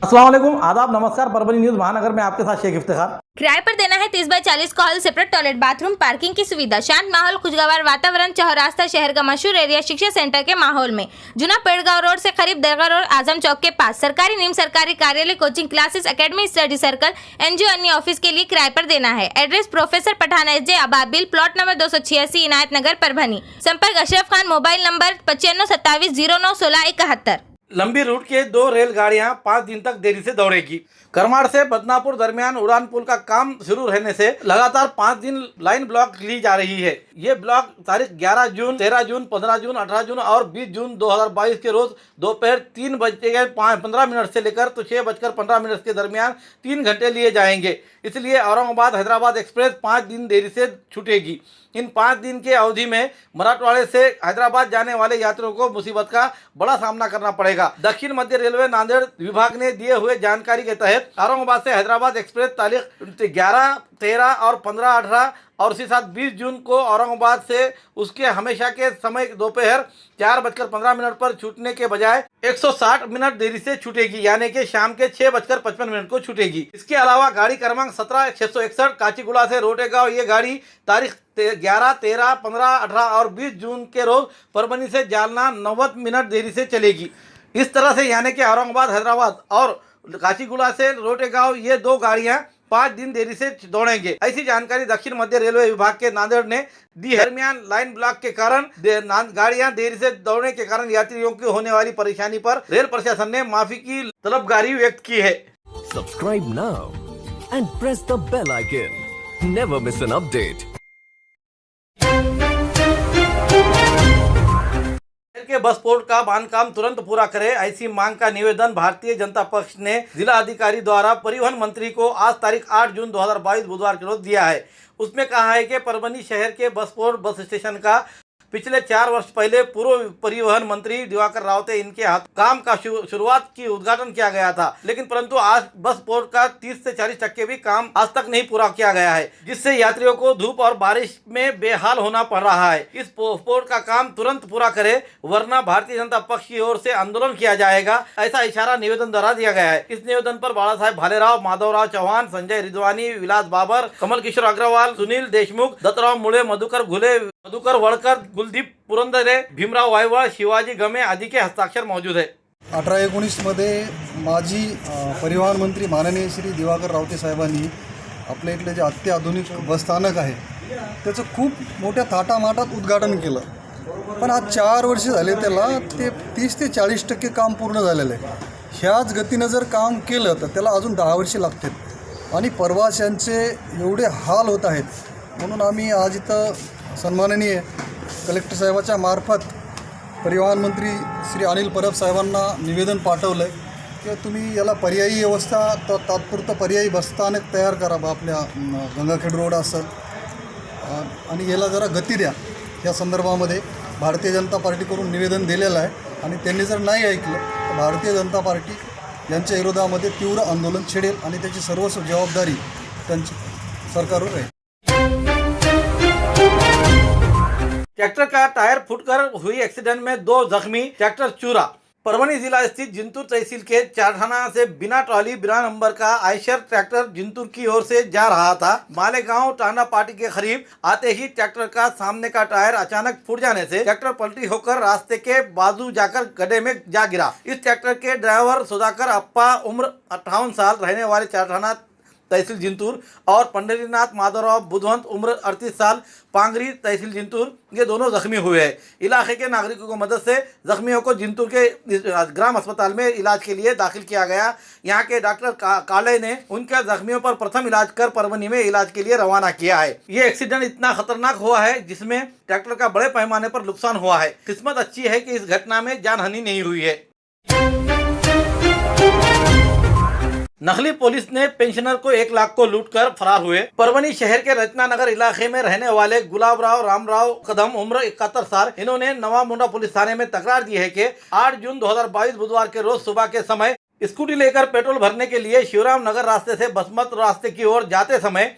अस्सलाम वालेकुम, आदाब, नमस्कार। परभनी न्यूज महानगर में आपके साथ शेख इफ्तिखार। किराए पर देना है 30/40 का hall, separate toilet, bathroom, parking की सुविधा, शांत माहौल, खुशगवार वातावरण, चौरास्ता, शहर का मशहूर एरिया, शिक्षा सेंटर के माहौल में, जुना पेड़गांव रोड से करीब दरगाह रोड, आजम चौक के पास, सरकारी निम सरकारी कार्यालय, coaching classes, academy, study circle, NGO, अन्य ऑफिस के लिए किराए पर देना है। Address professor Pathan SJ. Ababil, plot number 286, Inayat Nagar, Parbhani. संपर्क अशरफ खान, मोबाइल नंबर 9527091671। लंबी रूट के 2 रेलगाड़ियां 5 दिन तक देरी से दौड़ेगी। करमाड़ से बदनापुर दरमियान उड़ान पुल का काम शुरू रहने से लगातार 5 दिन लाइन ब्लॉक ली जा रही है। ये ब्लॉक तारीख 11 जून, 13 जून, 15 जून, 18 जून और 20 जून 2022 के रोज दोपहर 3:15 से लेकर 6:15 के दरमियान 3 घंटे लिए जाएंगे। इसलिए औरंगाबाद हैदराबाद एक्सप्रेस 5 दिन देरी से छूटेगी। इन 5 दिन के अवधि में मराठवाड़े से हैदराबाद जाने वाले यात्रियों को मुसीबत का बड़ा सामना करना पड़ेगा। दक्षिण मध्य रेलवे नांदेड़ विभाग ने दिए हुए जानकारी के तहत औरंगाबाद से हैदराबाद एक्सप्रेस तारीख 11, 13 और 15, 18 और इसी साथ 20 जून को औरंगाबाद से उसके हमेशा के समय दोपहर 4:15 पर छूटने के बजाय 160 मिनट देरी से छूटेगी, यानी कि शाम के 6:55 को छूटेगी। इसके अलावा गाड़ी क्रमांक 17/661 काचीगुड़ा से रोटेगांव, ये गाड़ी तारीख 11, 13, 15, 18 और 20 जून के रोज परभनी से जालना 90 मिनट देरी से चलेगी। इस तरह से यानी कि औरंगाबाद हैदराबाद और काचीगुड़ा से रोटेगांव, ये 2 गाड़ियां 5 दिन देरी से दौड़ेंगे। ऐसी जानकारी दक्षिण मध्य रेलवे विभाग के नांदेड़ ने दी है। दरमियान लाइन ब्लॉक के कारण गाड़ियां देरी से दौड़ने के कारण यात्रियों की होने वाली परेशानी पर रेल प्रशासन ने माफी की तलबगारी व्यक्त की है। Subscribe now and press the bell icon. Never miss an update. के बस पोर्ट का बांधकाम तुरंत पूरा करे, ऐसी मांग का निवेदन भारतीय जनता पक्ष ने जिला अधिकारी द्वारा परिवहन मंत्री को आज तारीख 8 जून 2022 बुधवार के रोज दिया है। उसमें कहा है कि परभनी शहर के बस पोर्ट बस स्टेशन का पिछले 4 वर्ष पहले पूर्व परिवहन मंत्री दिवाकर रावते इनके हाथ काम का शुरुआत की उद्घाटन किया गया था, लेकिन परंतु आज बस पोर्ट का 30 से 40% भी काम आज तक नहीं पूरा किया गया है, जिससे यात्रियों को धूप और बारिश में बेहाल होना पड़ रहा है। इस पोर्ट का काम तुरंत पूरा करे, वरना भारतीय जनता पक्ष की ओर से आंदोलन किया जाएगा, ऐसा इशारा निवेदन द्वारा दिया गया है। इस निवेदन पर बाला साहेब भालेराव, माधवराव चौहान, संजय रिजवानी, विलास बाबर, कमल किशोर अग्रवाल, सुनील देशमुख, दत्तराव मुळे, मधुकर घुले, मधुकर वड़कर, कुलदीप पुरंदरे, भीमराव वायवळ, शिवाजी गमे आदि के हस्ताक्षर मौजूद है। 18-19 मध्ये माजी परिवहन मंत्री माननीय श्री दिवाकर रावते साहेबांनी आपल्या इथले जे अत्याधुनिक बसस्थानक आहे त्याचं खूप मोठ्या थाटामाटात उद्घाटन केलं, पण आज 4 वर्ष झाले त्याला ते 30 ते 40% काम पूर्ण झालेलं आहे। ह्याच गतीनं जर काम केलं तर त्याला अजून 10 वर्षे लागतील आणि प्रवाशांचे एवढे हाल होत आहेत, म्हणून आम्ही आज इथं सन्माननीय कलेक्टर साहेबाच्या मार्फत परिवहन मंत्री श्री अनिल परब साहेबांना निवेदन पाठवलं आहे की तुम्ही याला पर्यायी व्यवस्था तात्पुरतं पर्यायी बसस्थानक तयार करा आपल्या गंगाखेड रोड असेल आणि याला जरा गती द्या। या संदर्भामध्ये भारतीय जनता पार्टीकडून निवेदन दिलेलं आहे आणि त्यांनी जर नाही ऐकलं तर भारतीय जनता पार्टी यांच्या विरोधामध्ये तीव्र आंदोलन छेडेल आणि त्याची सर्व जबाबदारी त्यांची सरकारवर राहील। ट्रैक्टर का टायर फूटकर हुई एक्सीडेंट में 2 जख्मी, ट्रैक्टर चूरा। परभनी जिला स्थित जिंतूर तहसील के चारठाना से बिना ट्रॉली बिना नंबर का आयशर ट्रैक्टर जिंतूर की ओर से जा रहा था। मालेगांव टांडा पार्टी के करीब आते ही ट्रैक्टर का सामने का टायर अचानक फूट जाने से ट्रैक्टर पलटी होकर रास्ते के बाजू जाकर गड्ढे में जा गिरा। इस ट्रैक्टर के ड्राइवर सुधाकर अप्पा उम्र 58 साल रहने वाले चारठाना तहसील जिंतूर और पंडरीनाथ माधवराव बुधवंत उम्र 38 साल पांगरी तहसील जिंतूर, ये दोनों जख्मी हुए हैं। इलाके के नागरिकों की मदद से जख्मियों को जिंतूर के ग्राम अस्पताल में इलाज के लिए दाखिल किया गया। यहाँ के डॉक्टर काले ने उनके जख्मियों पर प्रथम इलाज कर परभनी में इलाज के लिए रवाना किया है। ये एक्सीडेंट इतना खतरनाक हुआ है जिसमें ट्रैक्टर का बड़े पैमाने पर नुकसान हुआ है। किस्मत अच्छी है कि इस घटना में जानहानि नहीं हुई है। नकली पुलिस ने पेंशनर को 1 लाख को लूटकर फरार हुए। परभनी शहर के रचना नगर इलाके में रहने वाले गुलाबराव रामराव कदम उम्र 71 साल, इन्होंने नवा मुंडा पुलिस थाने में तकरार दी है कि 8 जून 2022 बुधवार के रोज सुबह के समय स्कूटी लेकर पेट्रोल भरने के लिए शिवराम नगर रास्ते से बसमत रास्ते की ओर जाते समय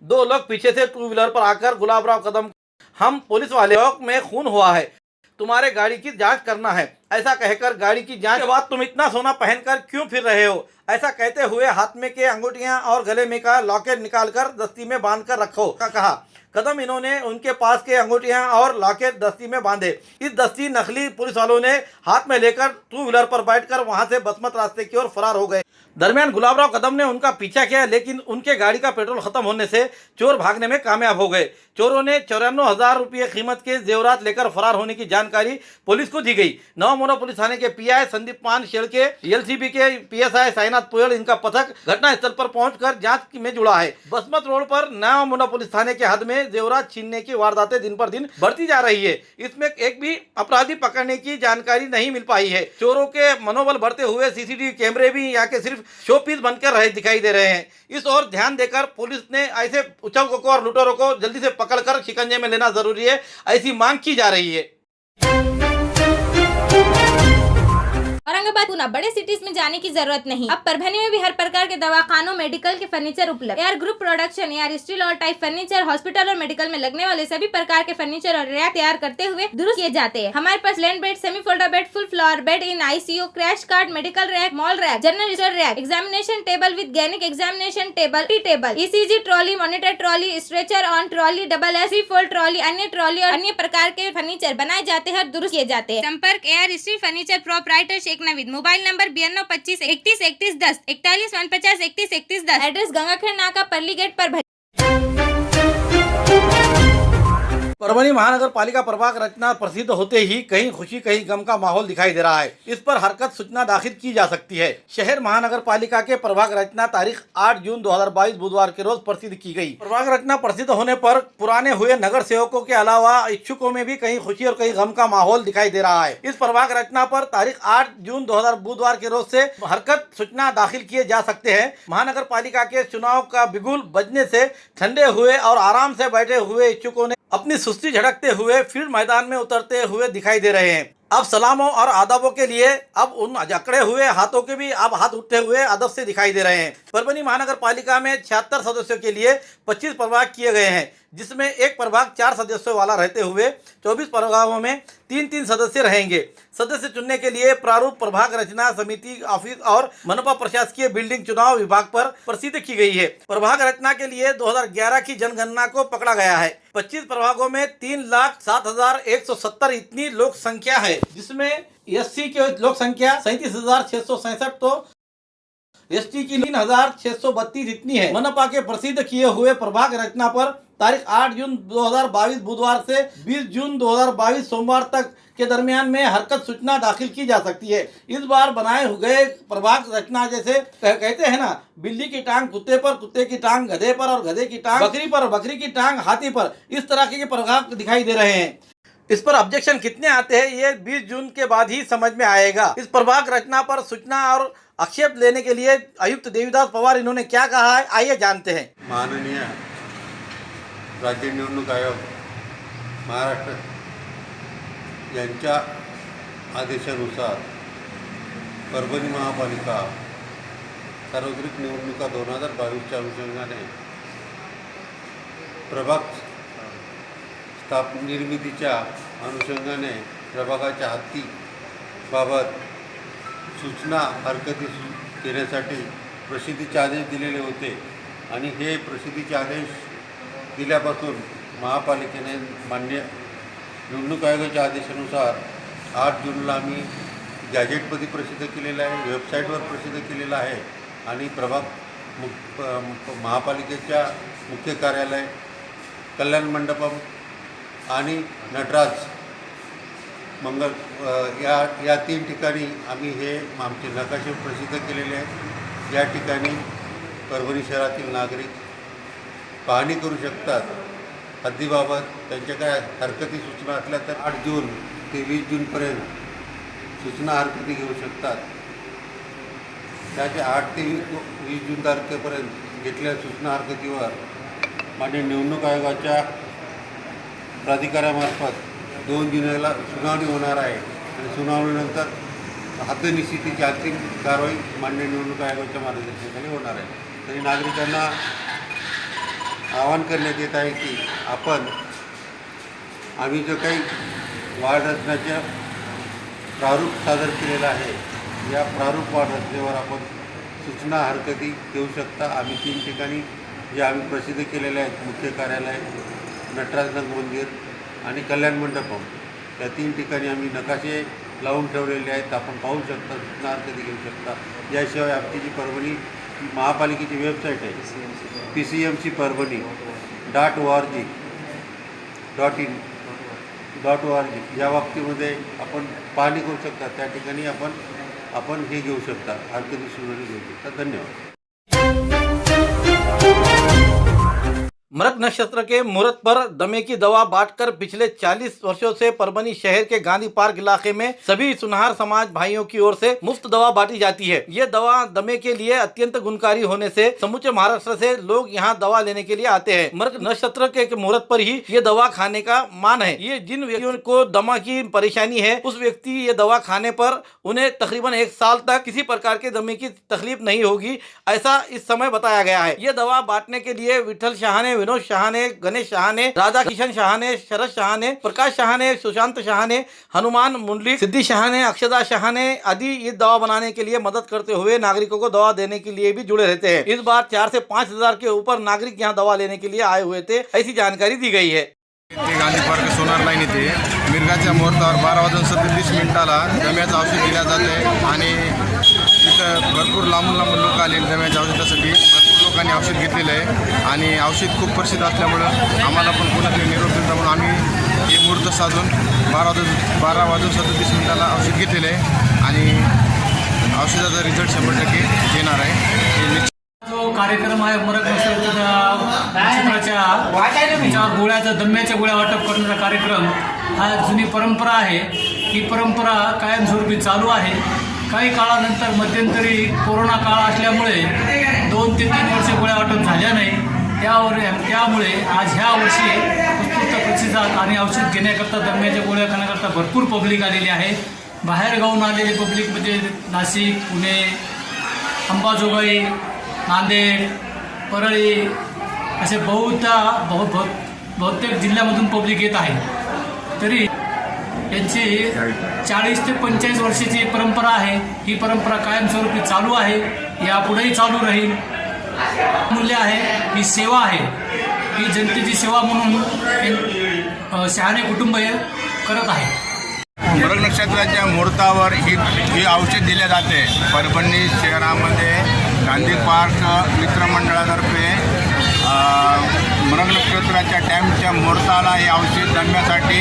2 लोग पीछे से 2 व्हीलर पर आकर गुलाबराव कदम, हम पुलिस वाले में खून हुआ है, तुम्हारे गाड़ी की जांच करना है। ऐसा कहकर गाड़ी की जांच के बाद तुम इतना सोना पहनकर क्यों फिर रहे हो? ऐसा कहते हुए हाथ में के अंगूठियां और गले में का लॉकेट निकालकर दस्ती में बांध कर रखो का कहा। कदम इन्होंने उनके पास के अंगूठियां और लॉकेट दस्ती में बांधे। इस दस्ती नकली पुलिस वालों ने हाथ में लेकर टू व्हीलर पर बैठकर वहां से बसमत रास्ते की ओर फरार हो गए। दरमियान गुलाबराव कदम ने उनका पीछा किया, लेकिन उनके गाड़ी का पेट्रोल खत्म होने से चोर भागने में कामयाब हो गए। चोरों ने 94,000 रुपये कीमत के जेवरात लेकर फरार होने की जानकारी पुलिस को दी गई। नवामोना पुलिस थाने के पीआई संदीप मान शेड़के, एलसीबी के पीएसआई साईनाथ पुयल, इनका पथक घटनास्थल पर पहुंचकर जांच में जुड़ा है। बसमत रोड पर नवामोना पुलिस थाने के हद में जेवरात छीनने की वारदातें दिन पर दिन बढ़ती जा रही है। इसमें एक भी अपराधी पकड़ने की जानकारी नहीं मिल पाई है। चोरों के मनोबल बढ़ते हुए सीसीटीवी कैमरे भी यहाँ के सिर्फ शो पीस बनकर रहे दिखाई दे रहे हैं। इस ओर ध्यान देकर पुलिस ने ऐसे उचकों को और लुटेरों को जल्दी से पकड़कर शिकंजे में लेना जरूरी है, ऐसी मांग की जा रही है। औरंगाबाद पुणे बड़े सिटीज में जाने की जरूरत नहीं। अब परभणी में भी हर प्रकार के दवाखानों, मेडिकल के फर्नीचर उपलब्ध। Air group production, air steel और टाइप फर्नीचर हॉस्पिटल और मेडिकल में लगने वाले सभी प्रकार के फर्नीचर और रैक तैयार करते हुए दुरुस्त किए जाते हैं। हमारे पास land bed, semi folder bed, full floor bed in ICU, crash card, medical rack, mall rack, general store rack, examination table with gynaec examination table, T table, ECG trolley, monitor trolley, stretcher on trolley, double S fold trolley, अन्य trolley और अन्य प्रकार के furniture बनाए जाते हैं और दुरुस्त किए जाते हैं। संपर्क air steel furniture proprietor Sheikh Naveed, mobile number 92 25 31 31 10, 41 49 31 31 10। Address Gangakhed नाका, परली गेट पर। परभणी महानगर पालिका प्रभाग रचना प्रसिद्ध होते ही कहीं खुशी कहीं गम का माहौल दिखाई दे रहा है। इस पर हरकत सूचना दाखिल की जा सकती है। शहर महानगर पालिका के प्रभाग रचना तारीख 8 जून 2022 बुधवार के रोज प्रसिद्ध की गई। प्रभाग रचना प्रसिद्ध होने पर पुराने हुए नगर सेवकों के अलावा इच्छुकों में भी कहीं खुशी और कहीं गम का माहौल दिखाई दे रहा है। इस प्रभाग रचना पर तारीख 8 जून 2000 बुधवार के रोज से हरकत सूचना दाखिल किए जा सकते हैं। महानगर पालिका के चुनाव का बिगुल बजने से ठंडे हुए और आराम से बैठे हुए इच्छुकों ने अपनी सुस्ती झटकते हुए फील्ड मैदान में उतरते हुए दिखाई दे रहे हैं। अब सलामों और आदाबों के लिए अब उन जकड़े हुए हाथों के भी अब हाथ उठते हुए अदब से दिखाई दे रहे हैं। परभणी महानगर पालिका में 76 सदस्यों के लिए 25 प्रभाग किए गए हैं, जिसमें एक प्रभाग 4 सदस्यों वाला रहते हुए 24 प्रभागों में 3-3 सदस्य रहेंगे। सदस्य चुनने के लिए प्रारूप प्रभाग रचना समिति ऑफिस और मनपा प्रशासकीय बिल्डिंग चुनाव विभाग पर प्रसिद्ध की गई है। प्रभाग रचना के लिए 2011 की जनगणना को पकड़ा गया है। 25 प्रभागों में 3,07,170 इतनी लोक संख्या है, जिसमें एससी की लोक संख्या 37,667 तो एसटी की 3,632 इतनी है। मनपा के प्रसिद्ध किए हुए प्रभाग रचना पर तारीख 8 जून 2022 बुधवार से 20 जून 2022 सोमवार तक के दरमियान में हरकत सूचना दाखिल की जा सकती है। इस बार बनाए हुए प्रभाग रचना जैसे कहते हैं ना, बिल्ली की टांग कुत्ते पर, कुत्ते की टांग गधे पर और गधे की टांग बकरी पर, बकरी की टांग हाथी पर, इस तरह के प्रभाग दिखाई दे रहे हैं। इस पर ऑब्जेक्शन कितने आते हैं ये 20 जून के बाद ही समझ में आएगा। इस प्रभाग रचना पर सूचना और आक्षेप लेने के लिए आयुक्त देवीदास पवार इन्होंने क्या कहा है, आइए जानते हैं। माननीय राज्य निवडणूक आयोग महाराष्ट्र यांच्या आदेशानुसार परभणी महापालिका सार्वत्रिक निवडणुका 2022च्या अनुषंगाने प्रभाग निर्मितीच्या अनुषंगाने प्रभागाच्या हद्दीबाबत सूचना हरकती देण्यासाठी प्रसिद्धीचे आदेश दिलेले होते आणि हे प्रसिद्धीचे आदेश दिल्यापासून महापालिकेने मान्य निवडणूक आयोगाच्या आदेशानुसार 8 जूनला आम्ही गॅजेटमध्ये प्रसिद्ध केलेलं आहे, वेबसाईटवर प्रसिद्ध केलेलं आहे आणि महापालिकेच्या मुख्य कार्यालय, कल्याण मंडपम आणि नटराज मंगल या 3 ठिकाणी आम्ही हे आमचे नकाशे प्रसिद्ध केलेले आहेत। या ठिकाणी परभणी शहरातील नागरिक पाहणी करू शकतात। हद्दीबाबत त्यांच्या काय हरकती सूचना असल्या तर 8 जून ते 20 जूनपर्यंत सूचना हरकती घेऊ शकतात। त्याच्या 8 ते 20 जून तारखेपर्यंत घेतलेल्या सूचना हरकतीवर माननीय निवडणूक आयोगाच्या प्राधिकाऱ्यामार्फत 2 जुलैला सुनावणी होणार आहे आणि सुनावणीनंतर हद्दनिश्चितीची अंतिम कारवाई माननीय निवडणूक आयोगाच्या मार्गदर्शनाखाली होणार आहे। तरी नागरिकांना आवाहन करण्यात येत आहे की आम्ही जो काही वाढ रचनेचे प्रारूप सादर केलेलं आहे. या प्रारूप वाढ रचनेवर आपण सूचना हरकती देऊ शकता. आम्ही 3 ठिकाणी जे आम्ही प्रसिद्ध केलेले आहेत, मुख्य कार्यालय, नटराज रंग मंदिर आणि कल्याण मंडपम, या 3 ठिकाणी आम्ही नकाशे लावून ठेवलेले आहेत. आपण पाहू शकता, सूचना हरकती घेऊ शकता. याशिवाय आमची जी परभणी महापालिकेची वेबसाईट आहे PCMC परभणी .org या बाबतीमध्ये आपण पाहणी करू शकता. त्या ठिकाणी आपण हे घेऊ शकता, हरकती सुनावणी घेऊ शकता. धन्यवाद. मृग नक्षत्र के मुहूर्त पर दमे की दवा बांटकर पिछले 40 वर्षों से परभनी शहर के गांधी पार्क इलाके में सभी सुनहार समाज भाइयों की ओर से मुफ्त दवा बांटी जाती है। ये दवा दमे के लिए अत्यंत गुणकारी होने से समूचे महाराष्ट्र से लोग यहाँ दवा लेने के लिए आते हैं। मृग नक्षत्र के मुहूर्त पर ही ये दवा खाने का मान है। ये जिन व्यक्तियों को दमा की परेशानी है, उस व्यक्ति ये दवा खाने पर उन्हें तकरीबन 1 साल तक किसी प्रकार के दमे की तकलीफ नहीं होगी, ऐसा इस समय बताया गया है। ये दवा बांटने के लिए विठल शाहने, विनोद शाहने, गणेश शाहने, राधा किशन शाहने, शरद शाहने, प्रकाश शाहने, सुशांत शाहने, हनुमान मुंडली, सिद्धि शाहने, अक्षदा शाहने आदि ये दवा बनाने के लिए मदद करते हुए नागरिकों को दवा देने के लिए भी जुड़े रहते हैं। इस बार 4 से 5 हजार के ऊपर नागरिक यहाँ दवा लेने के लिए आए हुए थे, ऐसी जानकारी दी गई है। गांधी पार्क सोनार लाईन येथे मिरगाच्या मुहूर्तावर 12:37 दम्याचं औषध दिल्या जाते आणि इथं भरपूर लांबून लोक आले दम्याच्या औषधासाठी. भरपूर लोकांनी औषध घेतलेलं आहे आणि औषध खूप प्रसिद्ध असल्यामुळं आम्हाला पण कोणातरी निरोप दिला म्हणून आम्ही हे मुहूर्त साधून 12:37 औषध घेतलेलं आहे आणि औषधाचा रिझल्ट 100% येणार आहे. जो कार्यक्रम आहे मृग नक्षत्राच्या गोळ्याचा दम्याच्या गोळ्या वाटप करण्याचा कार्यक्रम हा जुनी परंपरा आहे. ही परंपरा कायमस्वरूपी चालू आहे. काही काळानंतर मध्यंतरी कोरोना काळ असल्यामुळे 2 ते 3 वर्ष गोळ्या वाटप झाल्या नाही. त्यामुळे आज ह्या वर्षी उत्स्फूर्त प्रतिसाद आणि औषध घेण्याकरता दम्याच्या गोळ्या खाण्याकरता भरपूर पब्लिक आलेली आहे. बाहेर गावून आलेले पब्लिक म्हणजे नाशिक, पुणे, अंबाजोगाई, नांदेड, परळी असे बहुतेक जिल्ह्यामधून पब्लिक येत आहे. तरी यांची 40 ते 45 वर्षाची परंपरा आहे. ही परंपरा कायमस्वरूपी चालू आहे, यापुढेही चालू राहील. मूल्य आहे, ही सेवा आहे. ही जनतेची सेवा म्हणून शहाणे कुटुंब करत आहे. मृग नक्षत्राच्या मुहूर्तावर ही औषध दिले जाते. परभणी शहरामध्ये गांधी पार्क मित्रमंडळातर्फे मृग नक्षत्राच्या टाईमच्या मुहूर्ताला हे औषध दम्यासाठी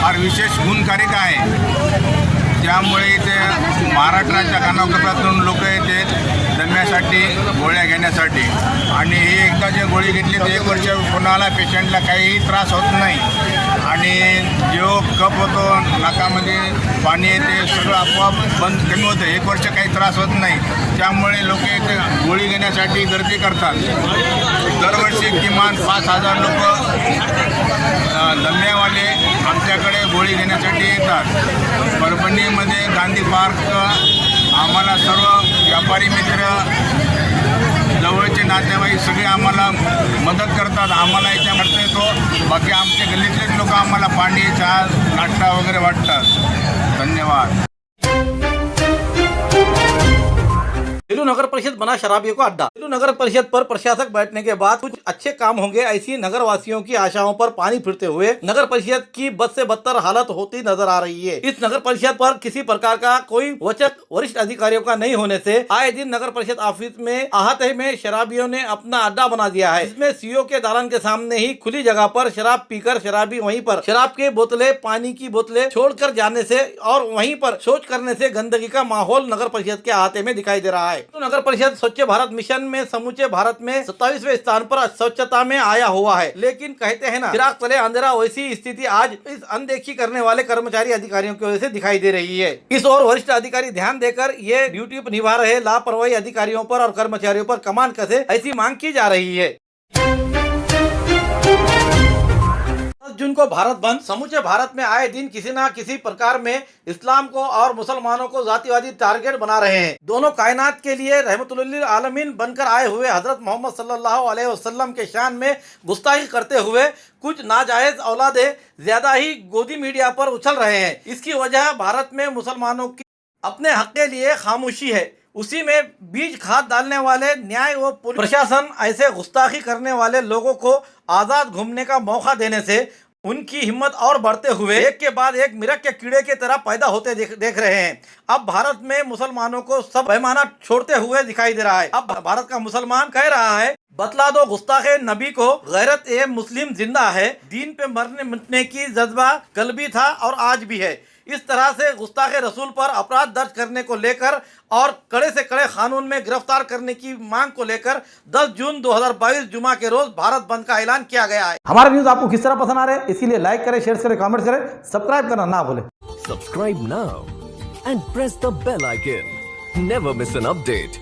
फार विशेष गुणकारिक आहे. त्यामुळे इथे महाराष्ट्राच्या कानाकोपऱ्यातून लोक येतात दम्यासाठी गोळ्या घेण्यासाठी आणि हे एकदा जे गोळी घेतली तर 1 वर्ष कोणाला पेशंटला काहीही त्रास होत नाही आणि जो कफ होतो नाकामध्ये पाणी येते सगळं आपोआप कमी होतं. 1 वर्ष काही त्रास होत नाही. त्यामुळे लोक इथे गोळी घेण्यासाठी गर्दी करतात. दरवर्षी किमान 5,000 लोक दम्यावाले आमच्याकडे गोळी घेण्यासाठी येतात. परभणीमध्ये गांधी पार्क आम्हाला सर्व व्यापारी मित्र, जवळचे नातेवाईक सगळे आम्हाला मदत करतात. आम्हाला याच्यामध्ये येतो. बाकी आमच्या गल्लीतलेच लोक आम्हाला पाणी, चहा, नाश्ता वगैरे वाटतात. धन्यवाद. तिलू नगर परिषद बना शराबियों का अड्डा। तिलू नगर परिषद पर प्रशासक बैठने के बाद कुछ अच्छे काम होंगे, ऐसी नगर वासियों की आशाओं पर पानी फिरते हुए नगर परिषद की बद से बदतर हालत होती नजर आ रही है। इस नगर परिषद पर किसी प्रकार का कोई वचक वरिष्ठ अधिकारियों का नहीं होने से आए दिन नगर परिषद ऑफिस में आहते में शराबियों ने अपना अड्डा बना दिया है। इसमें सीओ के दालान के सामने ही खुली जगह पर शराब पीकर शराबी वहीं पर शराब के बोतलें, पानी की बोतलें छोड़कर जाने से और वहीं पर शौच करने से गंदगी का माहौल नगर परिषद के अहाते में दिखाई दे रहा है। तो नगर परिषद स्वच्छ भारत मिशन में समूचे भारत में 27वें स्थान पर स्वच्छता में आया हुआ है, लेकिन कहते हैं ना चिराग तले अंधेरा, वैसी स्थिति आज इस अनदेखी करने वाले कर्मचारी अधिकारियों की वजह से दिखाई दे रही है। इस ओर वरिष्ठ अधिकारी ध्यान देकर ये ड्यूटी निभा रहे लापरवाही अधिकारियों पर और कर्मचारियों पर कमान कसे, ऐसी मांग की जा रही है। जून को भारत बंद समूचे भारत में आए दिन किसी ना किसी प्रकार में इस्लाम को और मुसलमानों को जातिवादी टारगेट बना रहे हैं। दोनों कायनात के लिए रहमतुल्लिल आलमीन बनकर आए हुए हजरत मोहम्मद सल्लल्लाहु अलैहि वसल्लम के शान में गुस्ताखी करते हुए कुछ नाजायज औलादे ज्यादा ही गोदी मीडिया पर उछल रहे हैं। इसकी वजह भारत में मुसलमानों की अपने हक के लिए खामोशी है। उसी में बीज खाद डालने वाले न्याय व पुलिस प्रशासन ऐसे गुस्ताखी करने वाले लोगों को आज़ाद घूमने का मौका देने से उनकी हिम्मत और बढ़ते हुए एक के बाद एक मिरग के कीड़े की तरह पैदा होते देख रहे हैं। अब भारत में मुसलमानों को सब पैमाना छोड़ते हुए दिखाई दे रहा है। अब भारत का मुसलमान कह रहा है, बतला दो गुस्ताखे नबी को, गैरत ए मुस्लिम जिंदा है, दीन पे मरने मिटने की जज्बा कल भी था और आज भी है। इस तरह से गुस्ताखे रसूल पर अपराध दर्ज करने को लेकर और कड़े से कड़े कानून में गिरफ्तार करने की मांग को लेकर 10 जून 2022 जुमा के रोज भारत बंद का ऐलान किया गया है। हमारे न्यूज आपको किस तरह पसंद आ रहे हैं, इसीलिए लाइक करें, शेयर करें, कमेंट करें, सब्सक्राइब करना ना भूलें। Subscribe now and press the bell icon. Never miss an update.